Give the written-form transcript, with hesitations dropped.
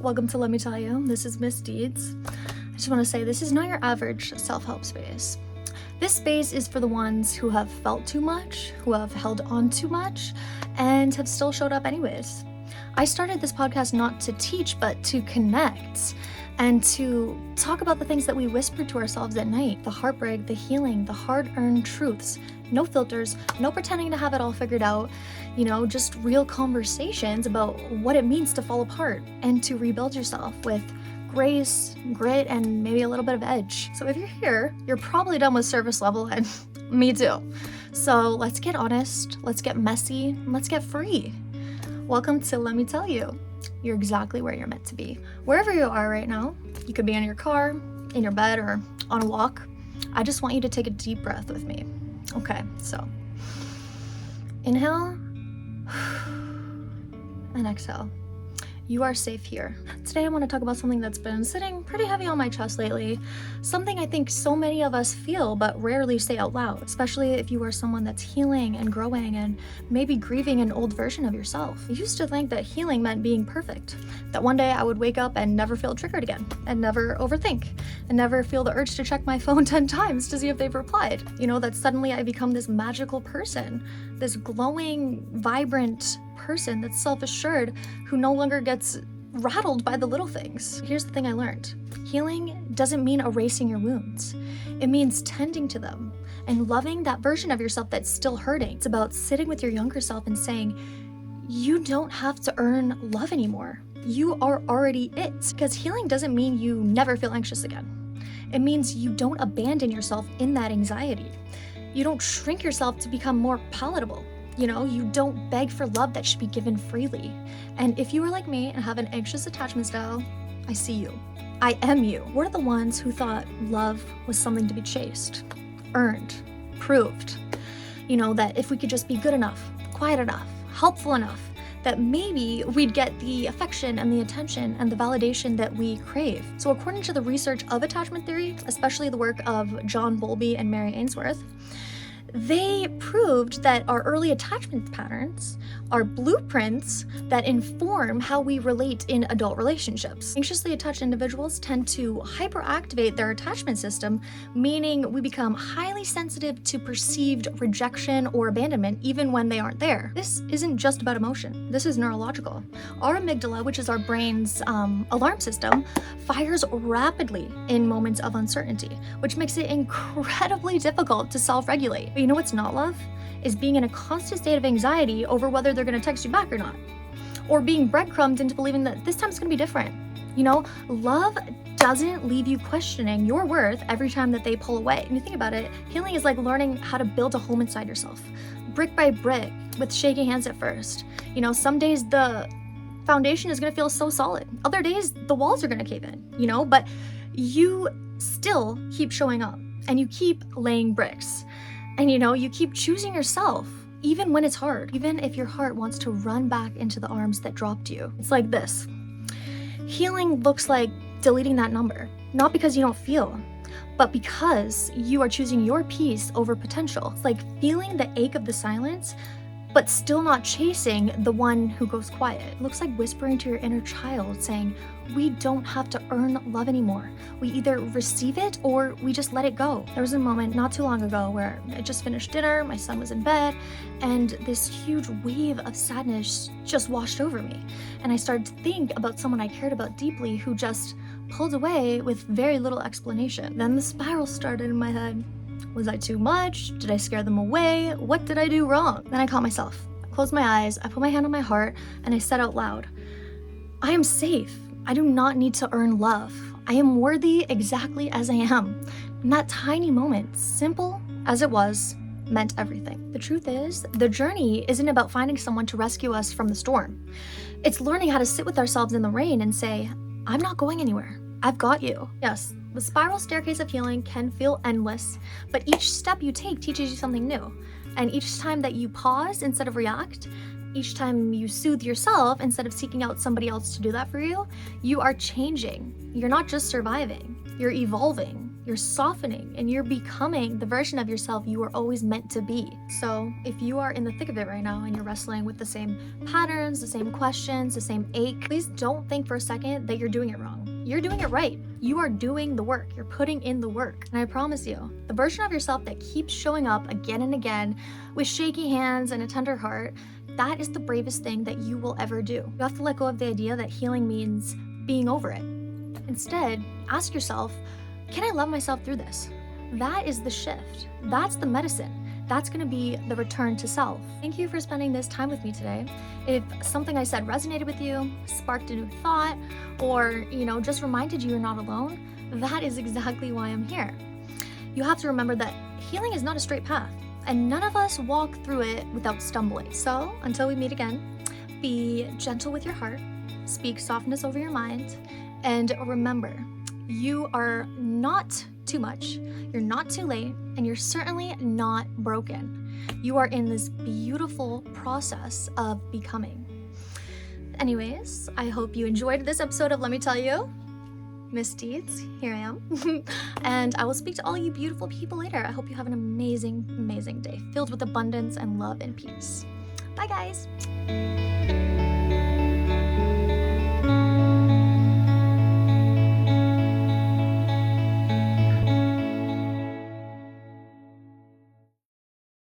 Welcome to Let Me Tell You. This is Miss Deeds. I just want to say this is not your average self-help space. This space is for the ones who have felt too much, who have held on too much, and have still showed up anyways. I started this podcast not to teach, but to connect and to talk about the things that we whisper to ourselves at night, the heartbreak, the healing, the hard-earned truths. No filters, no pretending to have it all figured out, just real conversations about what it means to fall apart and to rebuild yourself with grace, grit, and maybe a little bit of edge. So if you're here, you're probably done with service level, and me too. So let's get honest, let's get messy, and let's get free. Welcome to Let Me Tell You. You're exactly where you're meant to be. Wherever you are right now, you could be in your car, in your bed, or on a walk. I just want you to take a deep breath with me. Okay, so inhale and exhale. You are safe here. Today I want to talk about something that's been sitting pretty heavy on my chest lately. Something I think so many of us feel but rarely say out loud, especially if you are someone that's healing and growing and maybe grieving an old version of yourself. I used to think that healing meant being perfect, that one day I would wake up and never feel triggered again, and never overthink, and never feel the urge to check my phone 10 times to see if they've replied. That suddenly I become this magical person, this glowing, vibrant person that's self-assured who no longer gets rattled by the little things. Here's the thing I learned. Healing doesn't mean erasing your wounds. It means tending to them and loving that version of yourself that's still hurting. It's about sitting with your younger self and saying, you don't have to earn love anymore. You are already it. Because healing doesn't mean you never feel anxious again. It means you don't abandon yourself in that anxiety. You don't shrink yourself to become more palatable. You don't beg for love that should be given freely. And if you are like me and have an anxious attachment style, I see you. I am you. We're the ones who thought love was something to be chased, earned, proved. That if we could just be good enough, quiet enough, helpful enough, that maybe we'd get the affection and the attention and the validation that we crave. So according to the research of attachment theory, especially the work of John Bowlby and Mary Ainsworth, they proved that our early attachment patterns are blueprints that inform how we relate in adult relationships. Anxiously attached individuals tend to hyperactivate their attachment system, meaning we become highly sensitive to perceived rejection or abandonment even when they aren't there. This isn't just about emotion. This is neurological. Our amygdala, which is our brain's alarm system, fires rapidly in moments of uncertainty, which makes it incredibly difficult to self-regulate. But you know what's not love? Is being in a constant state of anxiety over whether they're going to text you back or not. Or being breadcrumbed into believing that this time it's going to be different. Love doesn't leave you questioning your worth every time that they pull away. And you think about it, healing is like learning how to build a home inside yourself, brick by brick, with shaky hands at first. Some days the foundation is going to feel so solid. Other days the walls are going to cave in, but you still keep showing up and you keep laying bricks. And you keep choosing yourself, even when it's hard, even if your heart wants to run back into the arms that dropped you. It's like this. Healing looks like deleting that number, not because you don't feel, but because you are choosing your peace over potential. It's like feeling the ache of the silence, but still not chasing the one who goes quiet. It looks like whispering to your inner child saying, we don't have to earn love anymore. We either receive it or we just let it go. There was a moment not too long ago where I just finished dinner, my son was in bed, and this huge wave of sadness just washed over me. And I started to think about someone I cared about deeply who just pulled away with very little explanation. Then the spiral started in my head. Was I too much? Did I scare them away? What did I do wrong? Then I caught myself. I closed my eyes, I put my hand on my heart, and I said out loud, I am safe. I do not need to earn love. I am worthy exactly as I am. And that tiny moment, simple as it was, meant everything. The truth is, the journey isn't about finding someone to rescue us from the storm. It's learning how to sit with ourselves in the rain and say, I'm not going anywhere. I've got you. Yes, the spiral staircase of healing can feel endless, but each step you take teaches you something new. And each time that you pause instead of react, each time you soothe yourself instead of seeking out somebody else to do that for you, you are changing. You're not just surviving, you're evolving. You're softening and you're becoming the version of yourself you were always meant to be. So if you are in the thick of it right now and you're wrestling with the same patterns, the same questions, the same ache, please don't think for a second that you're doing it wrong. You're doing it right. You are doing the work. You're putting in the work. And I promise you, the version of yourself that keeps showing up again and again with shaky hands and a tender heart, that is the bravest thing that you will ever do. You have to let go of the idea that healing means being over it. Instead, ask yourself, can I love myself through this? That is the shift. That's the medicine. That's going to be the return to self. Thank you for spending this time with me today. If something I said resonated with you, sparked a new thought, or, just reminded you you're not alone, that is exactly why I'm here. You have to remember that healing is not a straight path, and none of us walk through it without stumbling. So until we meet again, be gentle with your heart, speak softness over your mind, and remember, you are not too much, you're not too late, and you're certainly not broken. You are in this beautiful process of becoming. Anyways, I hope you enjoyed this episode of Let Me Tell You. Miss Deeds, here I am. And I will speak to all you beautiful people later. I hope you have an amazing, amazing day filled with abundance and love and peace. Bye, guys.